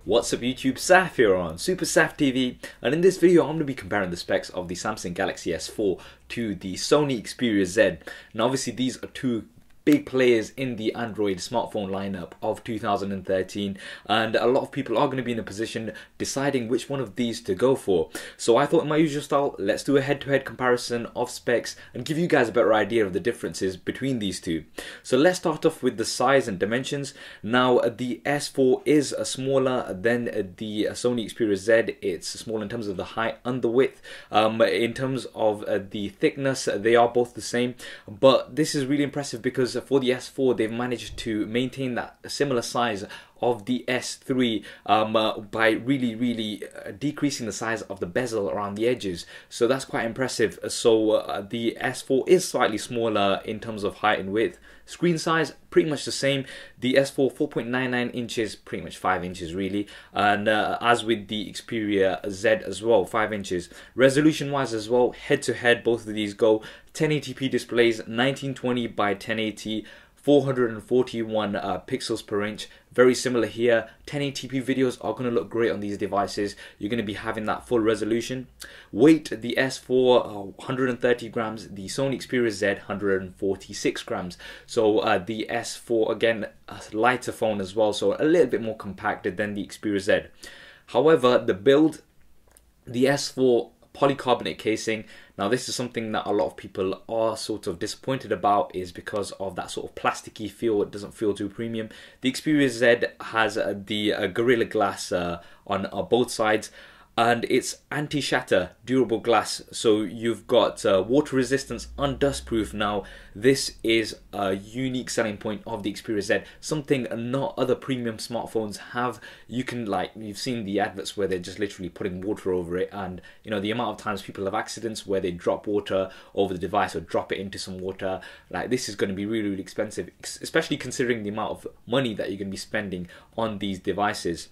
What's up YouTube, Saf here on Super Saf TV, and in this video I'm going to be comparing the specs of the Samsung Galaxy S4 to the Sony Xperia Z. Now obviously these are two big players in the Android smartphone lineup of 2013, and a lot of people are going to be in a position deciding which one of these to go for. So I thought in my usual style, let's do a head-to-head comparison of specs and give you guys a better idea of the differences between these two. So let's start off with the size and dimensions. Now the S4 is smaller than the Sony Xperia Z. It's small in terms of the height and the width. In terms of the thickness, they are both the same, but this is really impressive because for the S4 they've managed to maintain that similar size of the S3 by really decreasing the size of the bezel around the edges. So that's quite impressive. So the S4 is slightly smaller in terms of height and width. Screen size pretty much the same. The S4 4.99 inches, pretty much 5 inches really, and as with the Xperia Z as well, 5 inches. Resolution wise as well, head to head both of these go 1080p displays, 1920 by 1080, 441 pixels per inch. Very similar here. 1080p videos are going to look great on these devices. You're going to be having that full resolution. Weight, the S4 130 grams, the Sony Xperia Z 146 grams. So the S4 again a lighter phone as well, so a little bit more compacted than the Xperia Z. However, the build, the S4 polycarbonate casing. Now this is something that a lot of people are sort of disappointed about, is because of that sort of plasticky feel. It doesn't feel too premium. The Xperia Z has the Gorilla Glass on both sides, and it's anti-shatter durable glass, so you've got water resistance and dust proof. Now this is a unique selling point of the Xperia Z, something not other premium smartphones have. You can, like, you've seen the adverts where they're just literally putting water over it, and you know the amount of times people have accidents where they drop water over the device or drop it into some water. Like, this is going to be really expensive, especially considering the amount of money that you're going to be spending on these devices.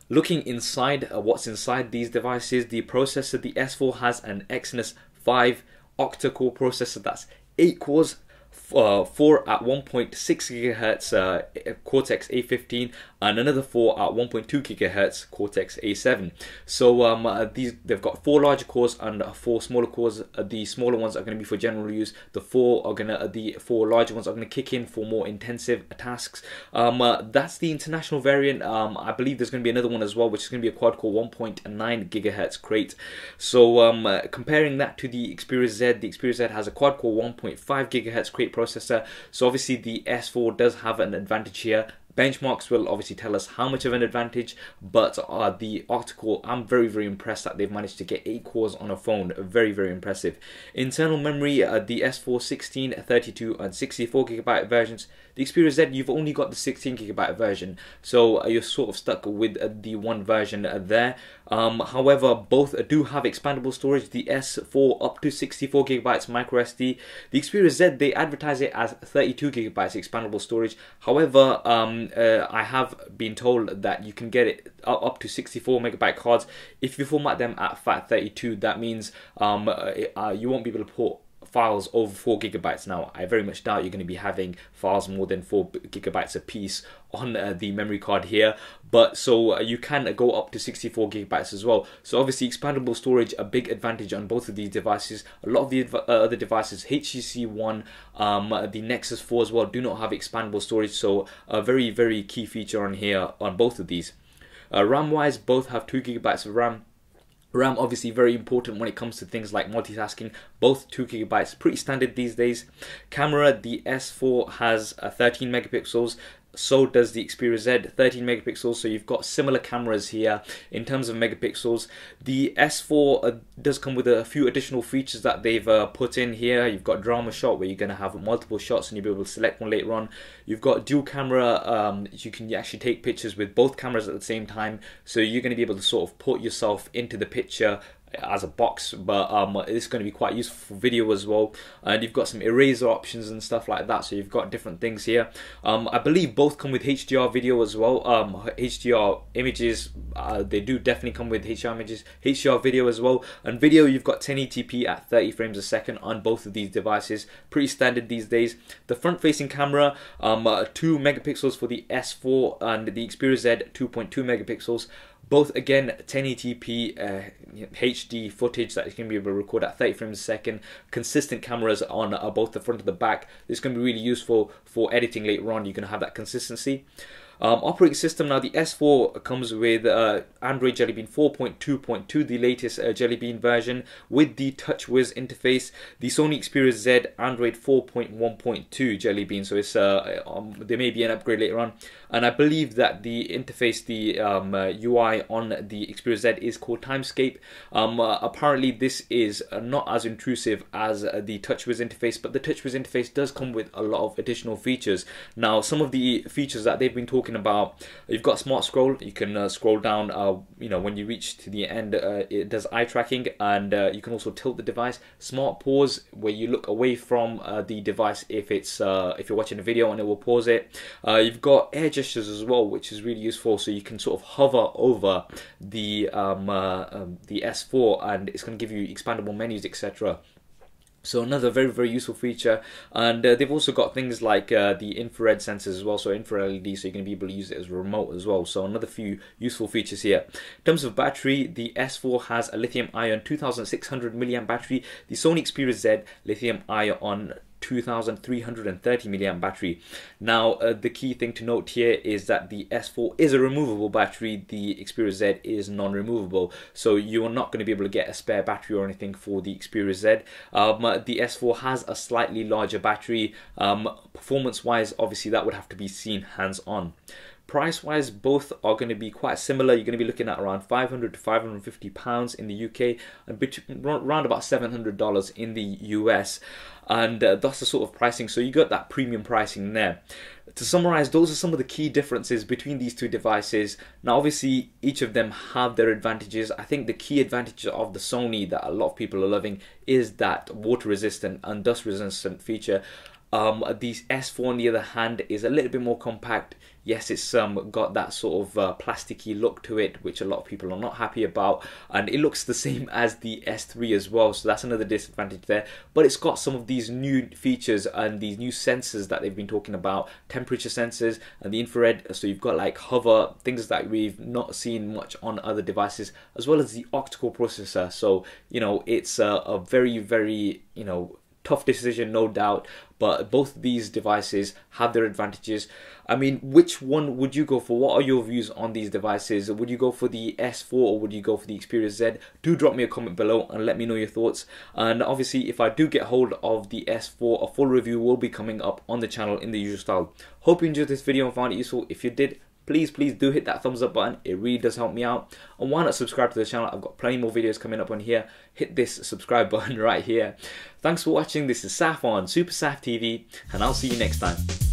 Looking inside, what's inside these devices, the processor, the S4 has an Exynos 5 octa-core processor. That's 8 cores, 4 at 1.6 GHz Cortex A15, and another 4 at 1.2 GHz Cortex A7. So they've got 4 larger cores and 4 smaller cores. The smaller ones are going to be for general use. The 4 larger ones are going to kick in for more intensive tasks. That's the international variant. I believe there's going to be another one as well, which is going to be a quad-core 1.9 GHz crate. So comparing that to the Xperia Z has a quad-core 1.5 GHz crate processor. So obviously the S4 does have an advantage here. Benchmarks will obviously tell us how much of an advantage, but the octa-core, I'm very impressed that they've managed to get 8 cores on a phone. Very impressive. Internal memory, the S4 16, 32 and 64 GB versions. The Xperia Z, you've only got the 16 GB version, so you're sort of stuck with the one version there. However, both do have expandable storage. The S4 up to 64 GB micro SD. The Xperia Z, they advertise it as 32 GB expandable storage. However, I have been told that you can get it up to 64 megabyte cards. If you format them at FAT32, that means you won't be able to put files over 4 GB. Now I very much doubt you're going to be having files more than 4 GB a piece on the memory card here, but so you can go up to 64 GB as well. So obviously expandable storage, a big advantage on both of these devices. A lot of the other devices, HTC One, the Nexus 4 as well, do not have expandable storage, so a very key feature on here on both of these. RAM wise, both have 2 GB of RAM. RAM obviously very important when it comes to things like multitasking. Both 2 GB, pretty standard these days. Camera, the S4 has 13 megapixels. So does the Xperia Z, 13 megapixels. So you've got similar cameras here in terms of megapixels. The S4 does come with a few additional features that they've put in here. You've got drama shot, where you're going to have multiple shots and you'll be able to select one later on. You've got dual camera. You can actually take pictures with both cameras at the same time. So you're going to be able to sort of put yourself into the picture as a box, but it's going to be quite useful for video as well. And you've got some eraser options and stuff like that, so you've got different things here. I believe both come with HDR video as well. HDR images, they do definitely come with HDR images, HDR video as well. And video, you've got 1080p at 30 frames a second on both of these devices, pretty standard these days. The front facing camera, 2 megapixels for the S4, and the Xperia Z 2.2 megapixels. Both again 1080p HD footage that you can be able to record at 30 frames a second. Consistent cameras on both the front and the back. This is going to be really useful for editing later on. You're going to have that consistency. Operating system, now the S4 comes with Android Jelly Bean 4.2.2, the latest Jelly Bean version with the TouchWiz interface. The Sony Xperia Z Android 4.1.2 Jelly Bean, so it's there may be an upgrade later on. And I believe that the interface, the UI on the Xperia Z is called Timescape. Apparently this is not as intrusive as the TouchWiz interface, but the TouchWiz interface does come with a lot of additional features. Now, some of the features that they've been talking about, you've got smart scroll. You can scroll down, you know, when you reach to the end, it does eye tracking, and you can also tilt the device. Smart pause, where you look away from the device if it's if you're watching a video, and it will pause it. You've got air gestures as well, which is really useful, so you can sort of hover over the S4 and it's going to give you expandable menus, etc. So another very useful feature. And they've also got things like the infrared sensors as well, so infrared LED, so you're going to be able to use it as a remote as well. So another few useful features here. In terms of battery, the S4 has a lithium ion 2600 milliamp battery. The Sony Xperia Z lithium ion 2330 milliamp battery. Now the key thing to note here is that the S4 is a removable battery, the Xperia Z is non-removable, so you are not going to be able to get a spare battery or anything for the Xperia Z. The S4 has a slightly larger battery. Performance wise, obviously that would have to be seen hands-on. Price wise, both are going to be quite similar. You're going to be looking at around £500 to £550 in the UK, and around about $700 in the US, and that's the sort of pricing. So you got that premium pricing there. To summarize, those are some of the key differences between these two devices. Now obviously each of them have their advantages. I think the key advantage of the Sony that a lot of people are loving is that water resistant and dust resistant feature. The S4 on the other hand is a little bit more compact. Yes, it's got that sort of plasticky look to it, which a lot of people are not happy about, and it looks the same as the S3 as well, so that's another disadvantage there. But it's got some of these new features and these new sensors that they've been talking about, temperature sensors and the infrared, so you've got like hover, things that we've not seen much on other devices, as well as the octa-core processor. So, you know, it's a very, you know, tough decision, no doubt, but both of these devices have their advantages. I mean, which one would you go for? What are your views on these devices? Would you go for the S4 or would you go for the Xperia Z? Do drop me a comment below and let me know your thoughts. And obviously, if I do get hold of the S4, a full review will be coming up on the channel in the usual style. Hope you enjoyed this video and found it useful. If you did, please do hit that thumbs up button. It really does help me out. And why not subscribe to the channel? I've got plenty more videos coming up on here. Hit this subscribe button right here. Thanks for watching. This is Saf on Super Saf TV, and I'll see you next time.